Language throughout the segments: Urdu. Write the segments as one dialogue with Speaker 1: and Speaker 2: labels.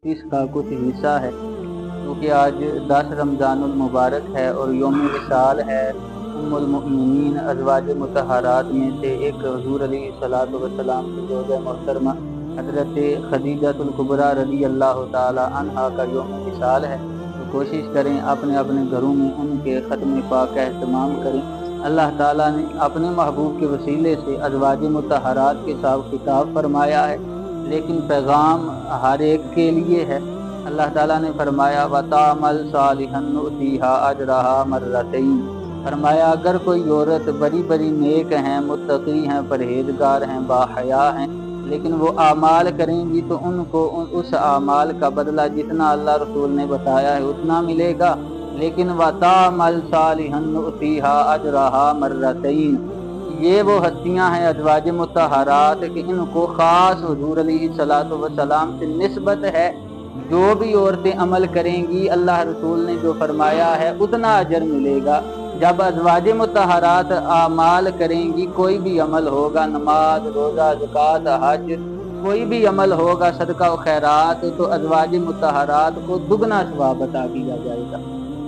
Speaker 1: اس کا کچھ حصہ ہے، کیونکہ آج 10 رمضان المبارک ہے اور یوم وصال ہے ام المؤمنین ازواج مطہرات میں سے ایک حضور علیہ الصلوۃ والسلام کی زوجہ محترمہ حضرت خدیجہ الکبریٰ رضی اللہ تعالی عنہا کا یوم وصال ہے، تو کوشش کریں اپنے اپنے گھروں میں ان کے ختم پاک کا اہتمام کریں۔ اللہ تعالیٰ نے اپنے محبوب کے وسیلے سے ازواج مطہرات کے ساتھ خطاب فرمایا ہے، لیکن پیغام ہر ایک کے لیے ہے۔ اللہ تعالیٰ نے فرمایا وَتَعْمَلْ صَالِحًا نُؤْتِيهَا أَجْرَهَا مَرَّتَيْنِ، فرمایا اگر کوئی عورت بڑی بڑی نیک ہیں، متقی ہیں، پرہیزگار ہیں، باحیا ہیں، لیکن وہ اعمال کریں گی تو ان کو اس اعمال کا بدلہ جتنا اللہ رسول نے بتایا ہے اتنا ملے گا۔ لیکن وَتَعْمَلْ صَالِحًا نُؤْتِيهَا أَجْرَهَا مَرَّتَيْنِ، یہ وہ ہستیاں ہیں ازواج مطہرات کہ ان کو خاص حضور علیہ الصلوۃ والسلام سے نسبت ہے، جو بھی عورتیں عمل کریں گی اللہ رسول نے جو فرمایا ہے اتنا اجر ملے گا۔ جب ازواج مطہرات اعمال کریں گی، کوئی بھی عمل ہوگا، نماز، روزہ، زکوٰۃ، حج، کوئی بھی عمل ہوگا، صدقہ و خیرات، تو ازواج مطہرات کو دگنا ثواب عطا کیا جائے گا۔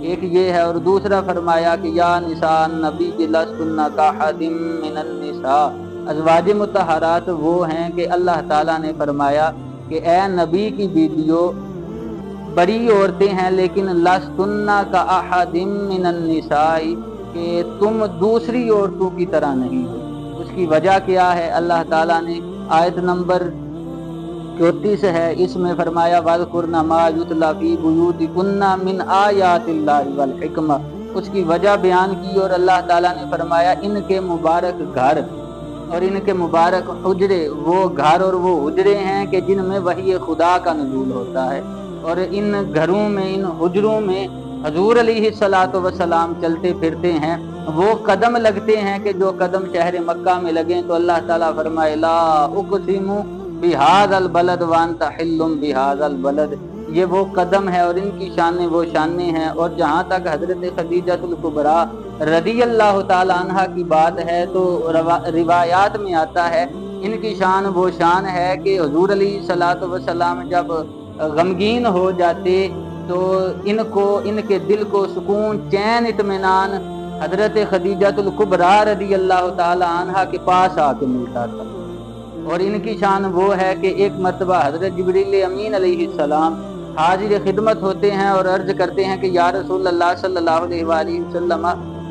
Speaker 1: ایک یہ ہے، اور دوسرا فرمایا کہ یا نساء النبی لستن کاحد من النساء، ازواج مطہرات وہ ہیں کہ اللہ تعالیٰ نے فرمایا کہ اے نبی کی بیویوں بڑی عورتیں ہیں، لیکن لستن کاحد من النساء، کہ تم دوسری عورتوں کی طرح نہیں ہو۔ اس کی وجہ کیا ہے؟ اللہ تعالیٰ نے آیت نمبر 34 ہے، اس میں فرمایا وَاذْكُرْنَ مَا يُتْلَىٰ فِي بُيُوتِكُنَّ مِنْ آيَاتِ اللَّهِ وَالْحِكْمَةِ، اس کی وجہ بیان کی، اور اللہ تعالیٰ نے فرمایا ان کے مبارک گھر اور ان کے مبارک حجرے، وہ گھر اور وہ حجرے ہیں کہ جن میں وحی خدا کا نزول ہوتا ہے، اور ان گھروں میں، ان حجروں میں حضور علیہ الصلوۃ والسلام چلتے پھرتے ہیں، وہ قدم لگتے ہیں کہ جو قدم شہر مکہ میں لگیں تو اللہ تعالیٰ فرمائے لا اقسم بہذا البلد وانت حل بہذا البلد، یہ وہ قدم ہے اور ان کی شانیں وہ شانیں ہیں۔ اور جہاں تک حضرت خدیجہ الکبریٰ رضی اللہ تعالی عنہ کی بات ہے تو روایات میں آتا ہے ان کی شان وہ شان ہے کہ حضور علیہ الصلوۃ والسلام جب غمگین ہو جاتے تو ان کے دل کو سکون، چین، اطمینان حضرت خدیجہ الکبریٰ رضی اللہ تعالی عنہ کے پاس آ کے ملتا تھا۔ اور ان کی شان وہ ہے کہ ایک مرتبہ حضرت جبریل امین علیہ السلام حاضر خدمت ہوتے ہیں اور عرض کرتے ہیں کہ یا رسول اللہ صلی اللہ علیہ وآلہ وسلم،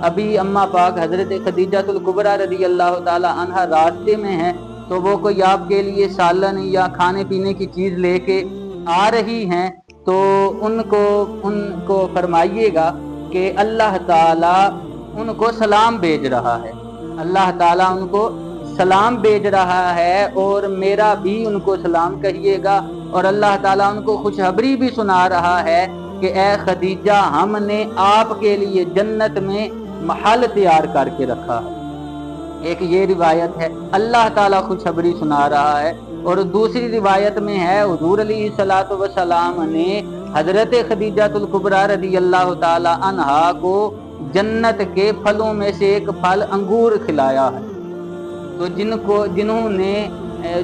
Speaker 1: ابھی اماں پاک حضرت خدیجہ الکبریٰ رضی اللہ تعالی عنہ راستے میں ہیں، تو وہ کوئی آپ کے لیے سالن یا کھانے پینے کی چیز لے کے آ رہی ہیں، تو ان کو فرمائیے گا کہ اللہ تعالیٰ ان کو سلام بھیج رہا ہے، اللہ تعالیٰ ان کو سلام بھیج رہا ہے، اور میرا بھی ان کو سلام کہیے گا، اور اللہ تعالیٰ ان کو خوشخبری بھی سنا رہا ہے کہ اے خدیجہ ہم نے آپ کے لیے جنت میں محل تیار کر کے رکھا ہے۔ ایک یہ روایت ہے، اللہ تعالیٰ خوشخبری سنا رہا ہے، اور دوسری روایت میں ہے حضور علیہ الصلوۃ والسلام نے حضرت خدیجہ الکبریٰ رضی اللہ تعالی عنہا کو جنت کے پھلوں میں سے ایک پھل انگور کھلایا ہے۔ تو جنہوں نے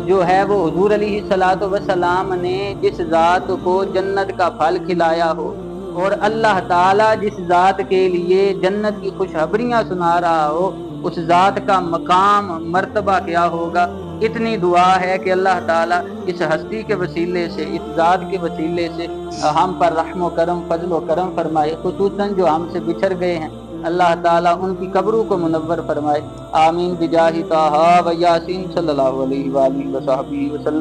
Speaker 1: جو ہے وہ حضور علیہ الصلوۃ والسلام نے جس ذات کو جنت کا پھل کھلایا ہو، اور اللہ تعالیٰ جس ذات کے لیے جنت کی خوشخبریاں سنا رہا ہو، اس ذات کا مقام، مرتبہ کیا ہوگا۔ اتنی دعا ہے کہ اللہ تعالیٰ اس ہستی کے وسیلے سے، اس ذات کے وسیلے سے ہم پر رحم و کرم، فضل و کرم فرمائے، خصوصاً جو ہم سے بچھڑ گئے ہیں اللہ تعالیٰ ان کی قبروں کو منور فرمائے، آمین بجاہ طٰہٰ و یاسین صلی اللہ علیہ وآلہ وصحبہ وسلم۔